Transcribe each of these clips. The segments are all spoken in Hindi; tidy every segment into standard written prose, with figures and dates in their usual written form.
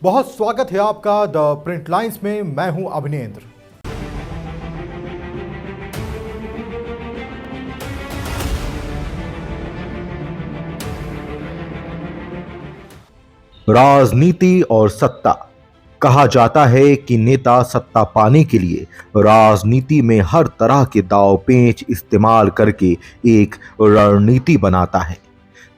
बहुत स्वागत है आपका द प्रिंट लाइंस में। मैं हूं अभिनेंद्र। राजनीति और सत्ता। कहा जाता है कि नेता सत्ता पाने के लिए राजनीति में हर तरह के दांव पेंच इस्तेमाल करके एक रणनीति बनाता है,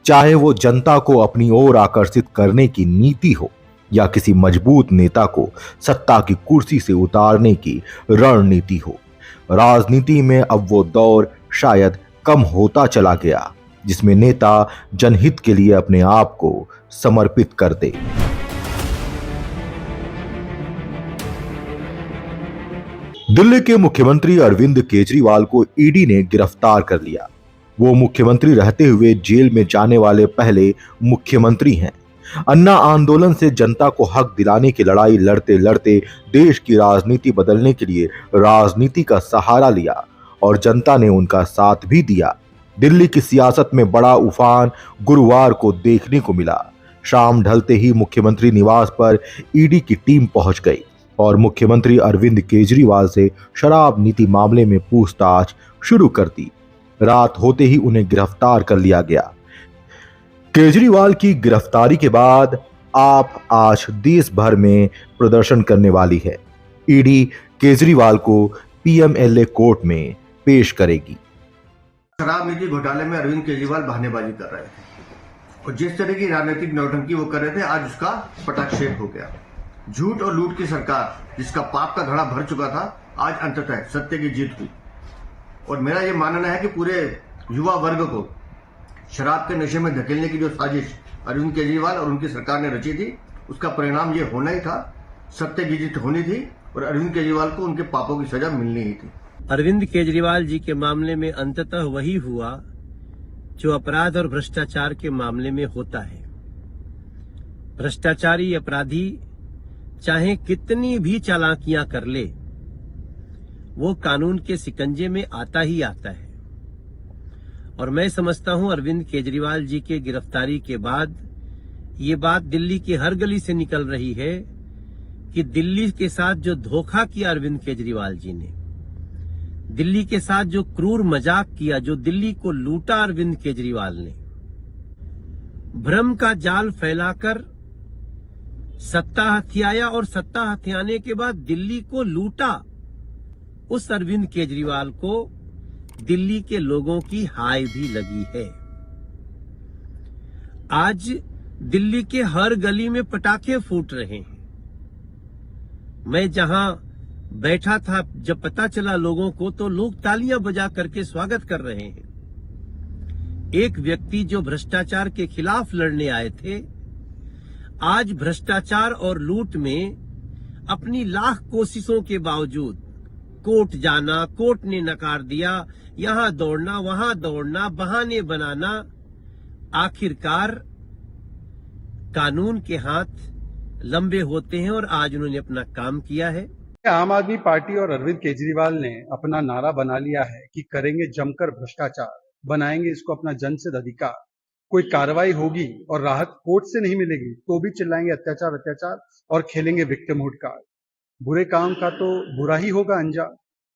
चाहे वो जनता को अपनी ओर आकर्षित करने की नीति हो या किसी मजबूत नेता को सत्ता की कुर्सी से उतारने की रणनीति हो। राजनीति में अब वो दौर शायद कम होता चला गया जिसमें नेता जनहित के लिए अपने आप को समर्पित कर दे। दिल्ली के मुख्यमंत्री अरविंद केजरीवाल को ईडी ने गिरफ्तार कर लिया। वो मुख्यमंत्री रहते हुए जेल में जाने वाले पहले मुख्यमंत्री हैं। अन्ना आंदोलन से जनता को हक दिलाने की लड़ाई लड़ते लड़ते देश की राजनीति बदलने के लिए राजनीति का सहारा लिया और जनता ने उनका साथ भी दिया। दिल्ली की सियासत में बड़ा उफान गुरुवार को देखने को मिला। शाम ढलते ही मुख्यमंत्री निवास पर ईडी की टीम पहुंच गई और मुख्यमंत्री अरविंद केजरीवाल से शराब नीति मामले में पूछताछ शुरू कर दी। रात होते ही उन्हें गिरफ्तार कर लिया गया। केजरीवाल की गिरफ्तारी के बाद आप आज देश भर में प्रदर्शन करने वाली है। ईडी केजरीवाल को पीएमएलए कोर्ट में पेश करेगी। शराब नीति घोटाले में अरविंद केजरीवाल बहानेबाजी कर रहे थे और जिस तरह की राजनीतिक नौटंकी वो कर रहे थे, आज उसका पटाक्षेप हो गया। झूठ और लूट की सरकार जिसका पाप का घड़ा भर चुका था, आज अंततः सत्य की जीत हुई। और मेरा ये मानना है कि पूरे युवा वर्ग को शराब के नशे में धकेलने की जो साजिश अरविंद केजरीवाल और उनकी सरकार ने रची थी, उसका परिणाम ये होना ही था। सत्य की जीत होनी थी और अरविंद केजरीवाल को उनके पापों की सजा मिलनी ही थी। अरविंद केजरीवाल जी के मामले में अंततः वही हुआ जो अपराध और भ्रष्टाचार के मामले में होता है। भ्रष्टाचारी अपराधी चाहे कितनी भी चालाकियां कर ले, वो कानून के शिकंजे में आता ही आता है। और मैं समझता हूं अरविंद केजरीवाल जी के गिरफ्तारी के बाद ये बात दिल्ली की हर गली से निकल रही है कि दिल्ली के साथ जो धोखा किया अरविंद केजरीवाल जी ने, दिल्ली के साथ जो क्रूर मजाक किया, जो दिल्ली को लूटा अरविंद केजरीवाल ने, भ्रम का जाल फैलाकर सत्ता हथियाया और सत्ता हथियाने के बाद दिल्ली को लूटा, उस अरविंद केजरीवाल को दिल्ली के लोगों की हाय भी लगी है। आज दिल्ली के हर गली में पटाखे फूट रहे हैं। मैं जहां बैठा था, जब पता चला लोगों को, तो लोग तालियां बजा करके स्वागत कर रहे हैं। एक व्यक्ति जो भ्रष्टाचार के खिलाफ लड़ने आए थे, आज भ्रष्टाचार और लूट में अपनी लाख कोशिशों के बावजूद कोर्ट जाना, कोर्ट ने नकार दिया, यहां दौड़ना, वहां दौड़ना, बहाने बनाना, आखिरकार कानून के हाथ लंबे होते हैं और आज उन्होंने अपना काम किया है। आम आदमी पार्टी और अरविंद केजरीवाल ने अपना नारा बना लिया है कि करेंगे जमकर भ्रष्टाचार, बनाएंगे इसको अपना जनसिद्ध अधिकार। कोई कार्रवाई होगी और राहत कोर्ट से नहीं मिलेगी तो भी चिल्लाएंगे अत्याचार अत्याचार और खेलेंगे विक्टिमहुड कार्ड। बुरे काम का तो बुरा ही होगा अंजाम।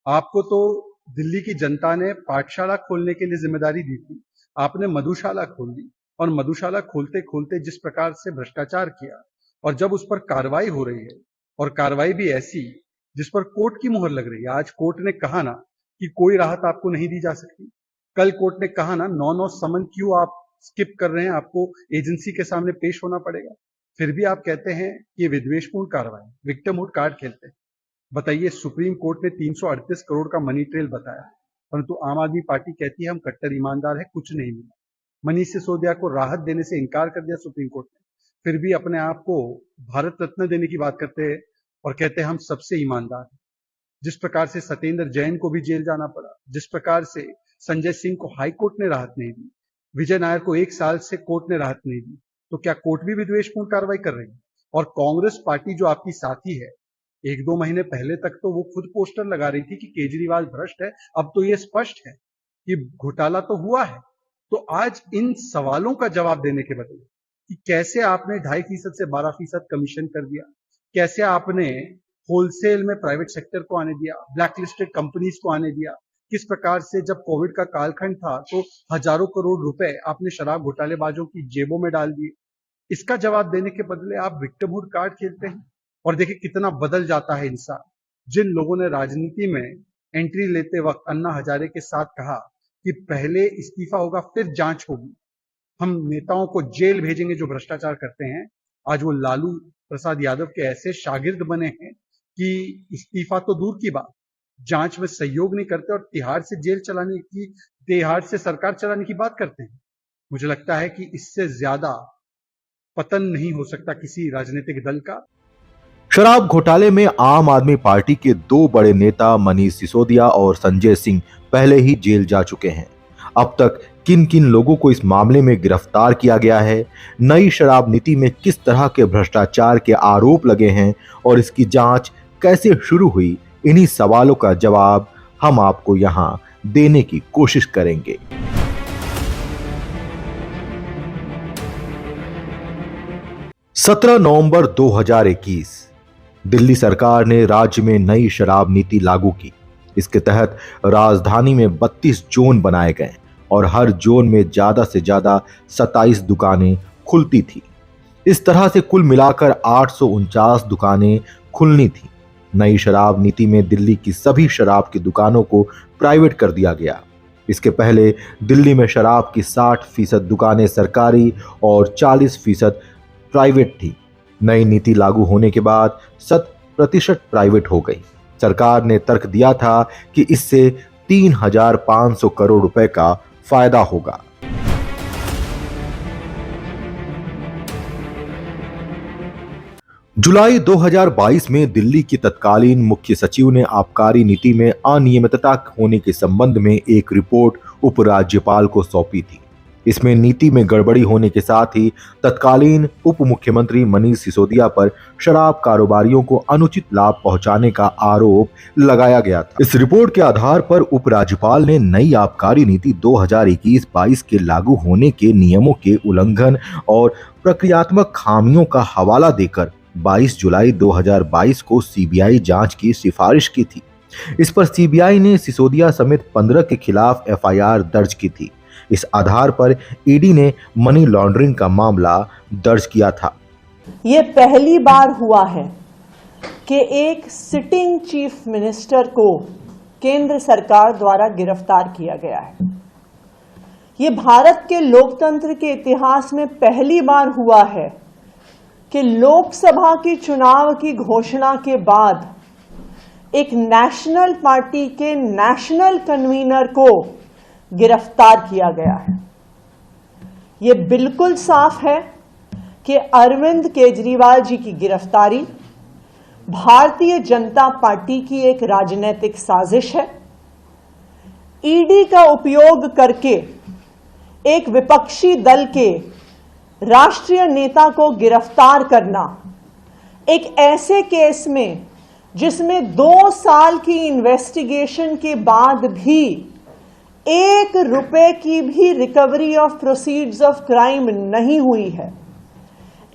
आपको तो दिल्ली की जनता ने पाठशाला खोलने के लिए जिम्मेदारी दी थी, आपने मधुशाला खोल दी और मधुशाला खोलते खोलते जिस प्रकार से भ्रष्टाचार किया, और जब उस पर कार्रवाई हो रही है और कार्रवाई भी ऐसी जिस पर कोर्ट की मुहर लग रही है। आज कोर्ट ने कहा ना कि कोई राहत आपको नहीं दी जा सकती, कल कोर्ट ने कहा ना 9-9 समन क्यों आप स्किप कर रहे हैं, आपको एजेंसी के सामने पेश होना पड़ेगा, फिर भी आप कहते हैं कि ये विद्वेषपूर्ण कार्रवाई, विक्टिमहुड कार्ड खेलते हैं। बताइए, सुप्रीम कोर्ट ने 338 करोड़ का मनी ट्रेल बताया, परंतु आम आदमी पार्टी कहती है हम कट्टर ईमानदार है, कुछ नहीं मिला। मनीष सिसोदिया को राहत देने से इनकार कर दिया सुप्रीम कोर्ट ने, फिर भी अपने आप को भारत रत्न देने की बात करते हैं और कहते हैं हम सबसे ईमानदार हैं। जिस प्रकार से सत्येंद्र जैन को भी जेल जाना पड़ा, जिस प्रकार से संजय सिंह को हाई कोर्ट ने राहत नहीं दी, विजय नायर को 1 साल से कोर्ट ने राहत नहीं दी, तो क्या कोर्ट भी विद्वेषपूर्ण कार्रवाई कर रही है? और कांग्रेस पार्टी जो आपकी साथी है, 1-2 महीने पहले तक तो वो खुद पोस्टर लगा रही थी कि केजरीवाल भ्रष्ट है, अब तो ये स्पष्ट है कि घोटाला तो हुआ है। तो आज इन सवालों का जवाब देने के बदले कि कैसे आपने 2.5% से 12% कमीशन कर दिया, कैसे आपने होलसेल में प्राइवेट सेक्टर को आने दिया, ब्लैक लिस्टेड कंपनीज को आने दिया, किस प्रकार से जब कोविड का कालखंड था तो हजारों करोड़ रुपए आपने शराब घोटालेबाजों की जेबों में डाल दिए। इसका जवाब देने के बदले आप विक्टिमहुड कार्ड खेलते हैं और देखिए कितना बदल जाता है इंसान। जिन लोगों ने राजनीति में एंट्री लेते वक्त अन्ना हजारे के साथ कहा कि पहले इस्तीफा होगा फिर जांच होगी, हम नेताओं को जेल भेजेंगे जो भ्रष्टाचार करते हैं, आज वो लालू प्रसाद यादव के ऐसे शागिर्द बने हैं कि इस्तीफा तो दूर की बात, जांच में सहयोग नहीं करते और तिहाड़ से सरकार चलाने की बात करते हैं। मुझे लगता है कि इससे ज्यादा पतन नहीं हो सकता किसी राजनीतिक दल का। शराब घोटाले में आम आदमी पार्टी के दो बड़े नेता मनीष सिसोदिया और संजय सिंह पहले ही जेल जा चुके हैं। अब तक किन किन लोगों को इस मामले में गिरफ्तार किया गया है, नई शराब नीति में किस तरह के भ्रष्टाचार के आरोप लगे हैं और इसकी जांच कैसे शुरू हुई, इन्हीं सवालों का जवाब हम आपको यहां देने की कोशिश करेंगे। नवंबर 2021 दिल्ली सरकार ने राज्य में नई शराब नीति लागू की। इसके तहत राजधानी में 32 जोन बनाए गए और हर जोन में ज्यादा से ज्यादा 27 दुकानें खुलती थी। इस तरह से कुल मिलाकर 849 दुकानें खुलनी थी। नई शराब नीति में दिल्ली की सभी शराब की दुकानों को प्राइवेट कर दिया गया। इसके पहले दिल्ली में शराब की 60% दुकानें सरकारी और 40% प्राइवेट थी। नई नीति लागू होने के बाद 100% प्राइवेट हो गई। सरकार ने तर्क दिया था कि इससे 3,500 करोड़ रुपए का फायदा होगा। जुलाई 2022 में दिल्ली की तत्कालीन मुख्य सचिव ने आबकारी नीति में अनियमितता होने के संबंध में एक रिपोर्ट उपराज्यपाल को सौंपी थी। इसमें नीति में गड़बड़ी होने के साथ ही तत्कालीन उप मुख्यमंत्री मनीष सिसोदिया पर शराब कारोबारियों को अनुचित लाभ पहुंचाने का आरोप लगाया गया था। इस रिपोर्ट के आधार पर उपराज्यपाल ने नई आबकारी नीति 2021-22 के लागू होने के नियमों के उल्लंघन और प्रक्रियात्मक खामियों का हवाला देकर 22 जुलाई 2022 को सीबीआई जांच की सिफारिश की थी। इस पर सीबीआई ने सिसोदिया समेत 15 के खिलाफ एफआईआर दर्ज की थी। इस आधार पर ईडी ने मनी लॉन्ड्रिंग का मामला दर्ज किया था। ये पहली बार हुआ है कि एक सिटिंग चीफ मिनिस्टर को केंद्र सरकार द्वारा गिरफ्तार किया गया है। ये भारत के लोकतंत्र के इतिहास में पहली बार हुआ है कि लोकसभा के चुनाव की घोषणा के बाद एक नेशनल पार्टी के नेशनल कन्वीनर को गिरफ्तार किया गया है। ये बिल्कुल साफ है कि अरविंद केजरीवाल जी की गिरफ्तारी भारतीय जनता पार्टी की एक राजनीतिक साजिश है। ईडी का उपयोग करके एक विपक्षी दल के राष्ट्रीय नेता को गिरफ्तार करना, एक ऐसे केस में जिसमें 2 साल की इन्वेस्टिगेशन के बाद भी 1 रुपए की भी recovery of proceeds of crime नहीं हुई है।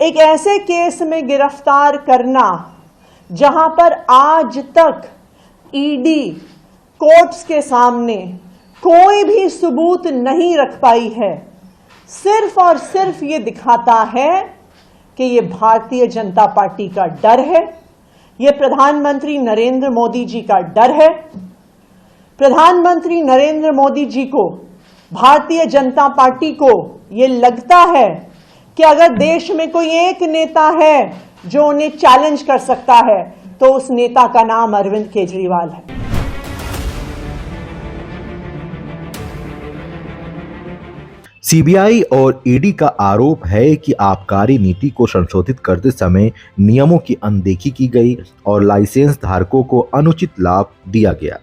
एक ऐसे केस में गिरफ्तार करना जहां पर आज तक ईडी कोर्ट्स के सामने कोई भी सबूत नहीं रख पाई है, सिर्फ और सिर्फ ये दिखाता है कि ये भारतीय जनता पार्टी का डर है, ये प्रधानमंत्री नरेंद्र मोदी जी का डर है। प्रधानमंत्री नरेंद्र मोदी जी को, भारतीय जनता पार्टी को ये लगता है कि अगर देश में कोई एक नेता है जो उन्हें चैलेंज कर सकता है तो उस नेता का नाम अरविंद केजरीवाल है। सीबीआई और ईडी का आरोप है कि आबकारी नीति को संशोधित करते समय नियमों की अनदेखी की गई और लाइसेंस धारकों को अनुचित लाभ दिया गया।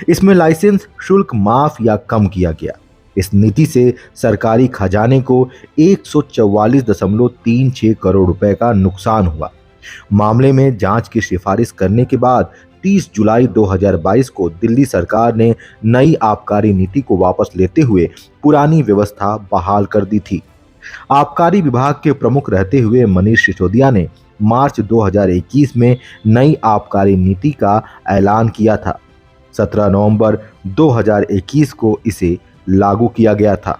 इसमें लाइसेंस शुल्क माफ या कम किया गया। इस नीति से सरकारी खजाने को 144.36 करोड़ रुपए का नुकसान हुआ। मामले में जांच की सिफारिश करने के बाद 30 जुलाई 2022 को दिल्ली सरकार ने नई आबकारी नीति को वापस लेते हुए पुरानी व्यवस्था बहाल कर दी थी। आबकारी विभाग के प्रमुख रहते हुए मनीष सिसोदिया ने मार्च 2021 में नई आबकारी नीति का ऐलान किया था। 17 नवंबर 2021 को इसे लागू किया गया था।